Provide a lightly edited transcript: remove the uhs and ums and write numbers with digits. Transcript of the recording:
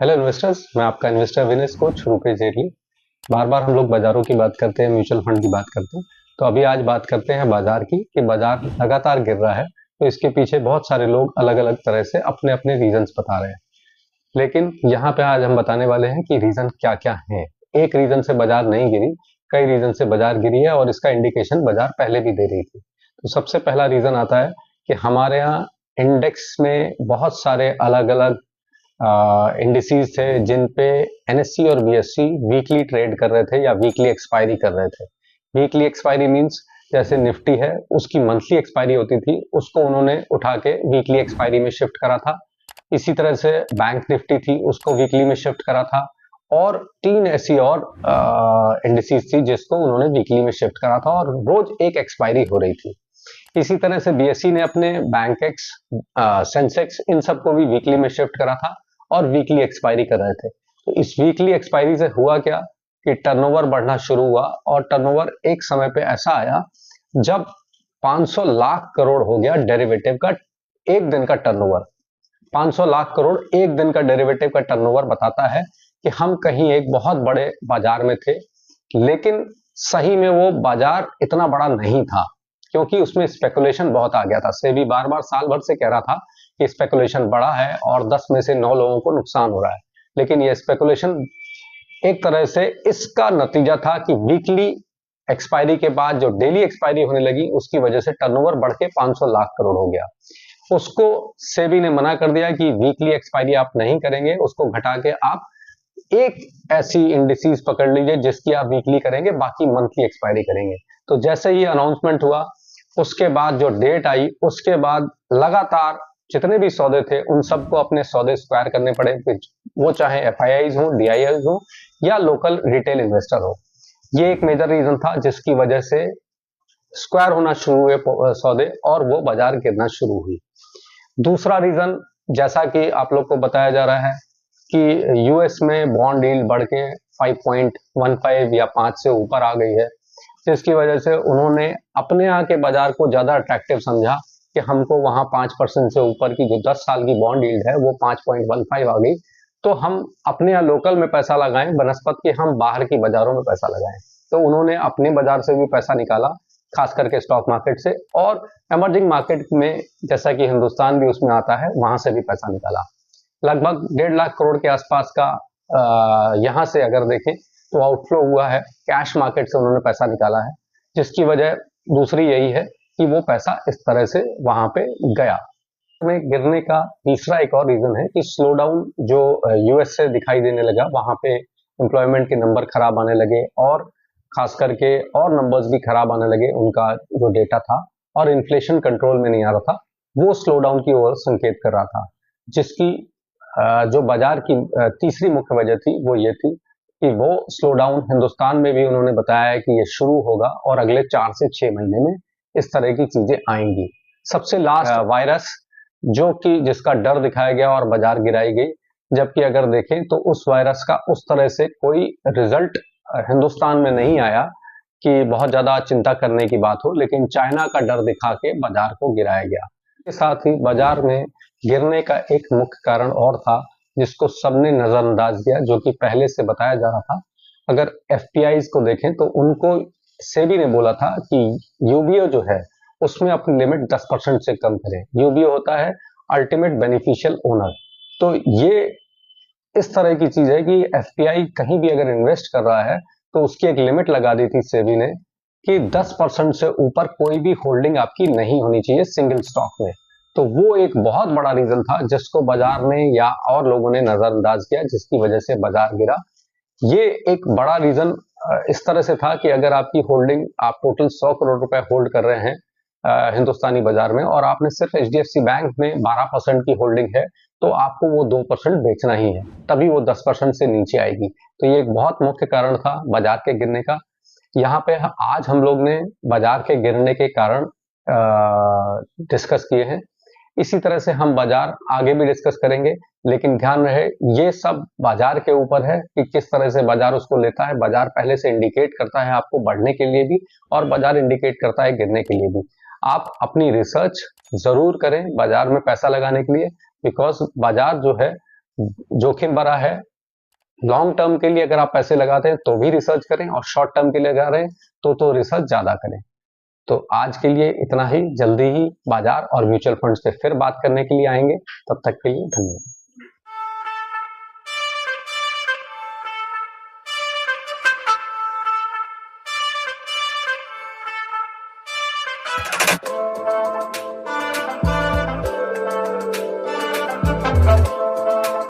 Hello investors, मैं आपका investor awareness coach Rupesh Jaitley. बार बार हम लोग बाजारों की बात करते हैं, म्यूचुअल फंड की बात करते हैं। तो अभी आज बात करते हैं बाजार की कि बाजार लगातार गिर रहा है। तो इसके पीछे बहुत सारे लोग अलग अलग तरह से अपने अपने रीजंस बता रहे हैं, लेकिन यहाँ पे आज हम बताने वाले हैं कि रीजन क्या क्या है। एक रीजन से बाजार नहीं गिरी, कई रीजन से बाजार गिरी है और इसका इंडिकेशन बाजार पहले भी दे रही थी। तो सबसे पहला रीजन आता है कि हमारे यहाँ इंडेक्स में बहुत सारे अलग अलग इंडिसेस थे जिन पे एनएससी और बीएससी वीकली ट्रेड कर रहे थे या वीकली एक्सपायरी कर रहे थे। वीकली एक्सपायरी मींस जैसे निफ्टी है, उसकी मंथली एक्सपायरी होती थी, उसको उन्होंने उठा के वीकली एक्सपायरी में शिफ्ट करा था। इसी तरह से बैंक निफ्टी थी, उसको वीकली में शिफ्ट करा था। और तीन ऐसी और इंडिसेस थी जिसको उन्होंने वीकली में शिफ्ट करा था और रोज एक एक्सपायरी हो रही थी। इसी तरह से बीएससी ने अपने बैंक एक्स, सेंसेक्स, इन सबको भी वीकली में शिफ्ट करा था और वीकली एक्सपायरी कर रहे थे। तो इस वीकली एक्सपायरी से हुआ क्या कि टर्नओवर बढ़ना शुरू हुआ और टर्नओवर एक समय पे ऐसा आया जब 500 लाख करोड़ हो गया डेरिवेटिव का एक दिन का टर्नओवर। 500 लाख करोड़ एक दिन का डेरिवेटिव का टर्नओवर बताता है कि हम कहीं एक बहुत बड़े बाजार में थे, लेकिन सही में वो बाजार इतना बड़ा नहीं था क्योंकि उसमें स्पेकुलेशन बहुत आ गया था। सेबी बार बार साल भर से कह रहा था कि स्पेकुलेशन बड़ा है और 10 में से 9 लोगों को नुकसान हो रहा है, लेकिन ये स्पेकुलेशन एक तरह से इसका नतीजा था कि वीकली एक्सपायरी के बाद जो डेली एक्सपायरी होने लगी उसकी वजह से टर्नओवर बढ़ के 500 लाख करोड़ हो गया। उसको सेबी ने मना कर दिया कि वीकली एक्सपायरी आप नहीं करेंगे, उसको घटा के आप एक ऐसी इंडिसेस पकड़ लीजिए जिसकी आप वीकली करेंगे, बाकी मंथली एक्सपायरी करेंगे। तो जैसे ही अनाउंसमेंट हुआ उसके बाद जो डेट आई उसके बाद लगातार जितने भी सौदे थे उन सबको अपने सौदे स्क्वायर करने पड़े, वो चाहे एफआईआईज हो, डीआईआईज हो या लोकल रिटेल इन्वेस्टर हो। ये एक मेजर रीजन था जिसकी वजह से स्क्वायर होना शुरू हुए सौदे और वो बाजार गिरना शुरू हुई। दूसरा रीजन, जैसा कि आप लोग को बताया जा रहा है कि यूएस में बॉन्ड यील्ड बढ़ के 5.15 या 5 से ऊपर आ गई है, जिसकी वजह से उन्होंने अपने यहाँ के बाजार को ज्यादा अट्रैक्टिव समझा कि हमको वहां 5% से ऊपर की जो 10 साल की बॉन्ड यील्ड है वो 5.15 आ गई, तो हम अपने यहाँ लोकल में पैसा लगाएं बनस्पत कि हम बाहर की बाजारों में पैसा लगाएं। तो उन्होंने अपने बाजार से भी पैसा निकाला, खास करके स्टॉक मार्केट से, और एमर्जिंग मार्केट में जैसा कि हिंदुस्तान भी उसमें आता है वहां से भी पैसा निकाला। लगभग 1.5 लाख करोड़ के आसपास का यहाँ से अगर देखें तो आउटफ्लो हुआ है, कैश मार्केट से उन्होंने पैसा निकाला है, जिसकी वजह दूसरी यही है कि वो पैसा इस तरह से वहां पे गया। में गिरने का तीसरा एक और रीजन है कि स्लो डाउन जो यूएस से दिखाई देने लगा, वहां पे एम्प्लॉयमेंट के नंबर खराब आने लगे और खास करके और नंबर्स भी खराब आने लगे, उनका जो डेटा था, और इन्फ्लेशन कंट्रोल में नहीं आ रहा था, वो स्लो डाउन की ओर संकेत कर रहा था। जिसकी जो बाजार की तीसरी मुख्य वजह थी वो ये थी कि वो स्लो डाउन हिंदुस्तान में भी उन्होंने बताया है कि ये शुरू होगा और अगले 4 से 6 महीने में इस तरह की चीजें आएंगी। सबसे लास्ट वायरस जो कि जिसका डर दिखाया गया और बाजार गिराई गई, जबकि अगर देखें तो उस वायरस का उस तरह से कोई रिजल्ट हिंदुस्तान में नहीं आया कि बहुत ज्यादा चिंता करने की बात हो, लेकिन चाइना का डर दिखा के बाजार को गिराया गया। इसके साथ ही बाजार में गिरने का एक मुख्य कारण और था जिसको सबने नजरअंदाज किया, जो कि पहले से बताया जा रहा था। अगर एफपीआईज को देखें तो उनको सेबी ने बोला था कि यूबीओ जो है उसमें अपनी लिमिट 10% से कम करें। यूबीओ होता है अल्टीमेट बेनिफिशियल ओनर। तो ये इस तरह की चीज है कि एफपीआई कहीं भी अगर इन्वेस्ट कर रहा है तो उसकी एक लिमिट लगा दी थी सेबी ने कि 10% से ऊपर कोई भी होल्डिंग आपकी नहीं होनी चाहिए सिंगल स्टॉक में। तो वो एक बहुत बड़ा रीजन था जिसको बाजार ने या और लोगों ने नजरअंदाज किया, जिसकी वजह से बाजार गिरा। ये एक बड़ा रीजन इस तरह से था कि अगर आपकी होल्डिंग, आप टोटल 100 करोड़ रुपए होल्ड कर रहे हैं हिंदुस्तानी बाजार में और आपने सिर्फ एचडीएफसी बैंक में 12% की होल्डिंग है, तो आपको वो 2% बेचना ही है, तभी वो 10% से नीचे आएगी। तो ये एक बहुत मुख्य कारण था बाजार के गिरने का। यहाँ पे आज हम लोग ने बाजार के गिरने के कारण डिस्कस किए हैं। इसी तरह से हम बाजार आगे भी डिस्कस करेंगे, लेकिन ध्यान रहे ये सब बाजार के ऊपर है कि किस तरह से बाजार उसको लेता है। बाजार पहले से इंडिकेट करता है आपको बढ़ने के लिए भी और बाजार इंडिकेट करता है गिरने के लिए भी। आप अपनी रिसर्च जरूर करें बाजार में पैसा लगाने के लिए, बिकॉज बाजार जो है जोखिम भरा है। लॉन्ग टर्म के लिए अगर आप पैसे लगाते हैं तो भी रिसर्च करें, और शॉर्ट टर्म के लिए लगा रहे हैं तो रिसर्च ज्यादा करें। तो आज के लिए इतना ही। जल्दी ही बाजार और म्यूचुअल फंड से फिर बात करने के लिए आएंगे। तब तक के लिए धन्यवाद।